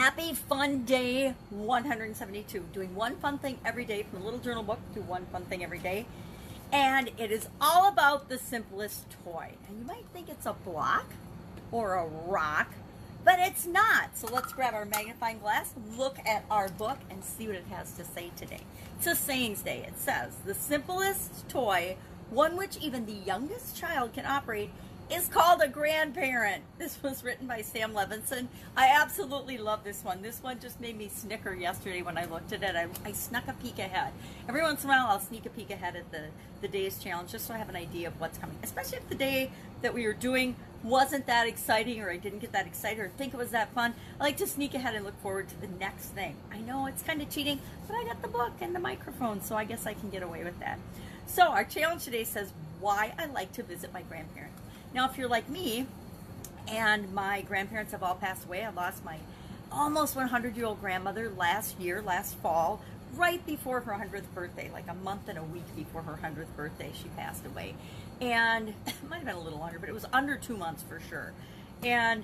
Happy Fun Day 172. Doing one fun thing every day from the little journal book to one fun thing every day. And it is all about the simplest toy. And you might think it's a block or a rock, but it's not. So let's grab our magnifying glass, look at our book, and see what it has to say today. It's a sayings day. It says, the simplest toy, one which even the youngest child can operate, is called a grandparent. This was written by Sam Levinson. I absolutely love this one. This one just made me snicker yesterday when I looked at it. I snuck a peek ahead. Every once in a while I'll sneak a peek ahead at the day's challenge just so I have an idea of what's coming. Especially if the day that we were doing wasn't that exciting, or I didn't get that excited or think it was that fun. I like to sneak ahead and look forward to the next thing. I know it's kind of cheating, but I got the book and the microphone, so I guess I can get away with that. So our challenge today says, why I like to visit my grandparents. Now, if you're like me, and my grandparents have all passed away, I lost my almost 100-year-old grandmother last fall, right before her 100th birthday, like a month and a week before her 100th birthday, she passed away. And it might have been a little longer, but it was under 2 months for sure. And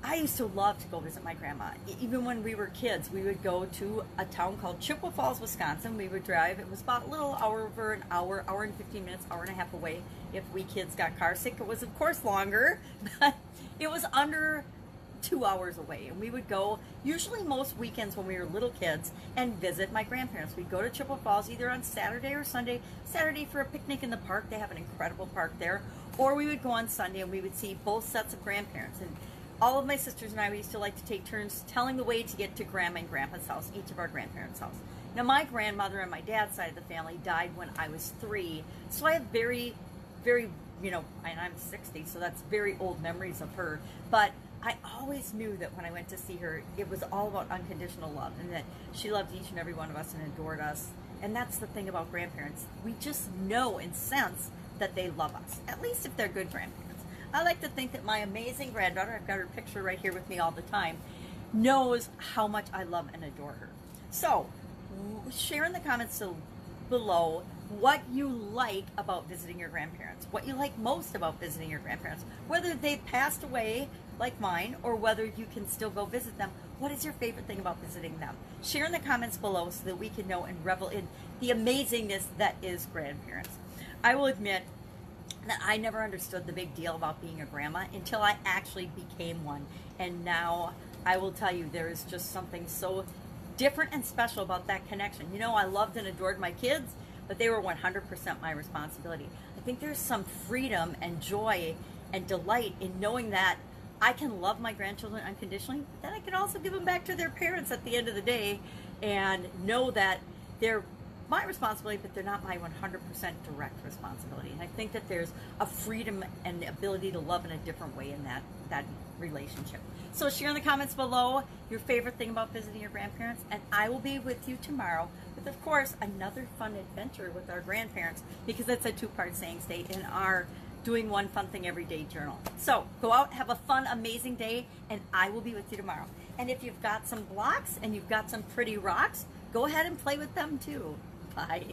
I used to love to go visit my grandma. Even when we were kids, we would go to a town called Chippewa Falls, Wisconsin. We would drive. It was about a little over an hour, hour and 15 minutes, hour and a half away. If we kids got car sick, it was of course longer, but it was under 2 hours away. And we would go, usually most weekends when we were little kids, and visit my grandparents. We'd go to Chippewa Falls either on Saturday or Sunday. Saturday for a picnic in the park. They have an incredible park there. Or we would go on Sunday and we would see both sets of grandparents. And all of my sisters and I, we used to like to take turns telling the way to get to Grandma and Grandpa's house, each of our grandparents' house. Now, my grandmother on my dad's side of the family died when I was 3, so I have very, and I'm 60, so that's very old memories of her. But I always knew that when I went to see her, it was all about unconditional love, and that she loved each and every one of us and adored us. And that's the thing about grandparents. We just know and sense that they love us, at least if they're good grandparents. I like to think that my amazing granddaughter, I've got her picture right here with me all the time, knows how much I love and adore her. So, share in the comments below what you like about visiting your grandparents, what you like most about visiting your grandparents, whether they've passed away like mine or whether you can still go visit them. What is your favorite thing about visiting them? Share in the comments below so that we can know and revel in the amazingness that is grandparents. I will admit that I never understood the big deal about being a grandma until I actually became one. And now I will tell you, there is just something so different and special about that connection. You know, I loved and adored my kids, but they were 100% my responsibility. I think there's some freedom and joy and delight in knowing that I can love my grandchildren unconditionally, but then I can also give them back to their parents at the end of the day and know that they're my responsibility, but they're not my 100% direct responsibility. And I think that there's a freedom and the ability to love in a different way in that relationship. So share in the comments below your favorite thing about visiting your grandparents, and I will be with you tomorrow with, of course, another fun adventure with our grandparents, because it's a 2-part sayings day in our Doing One Fun Thing Every Day journal. So go out, have a fun, amazing day, and I will be with you tomorrow. And if you've got some blocks and you've got some pretty rocks, go ahead and play with them too. Bye.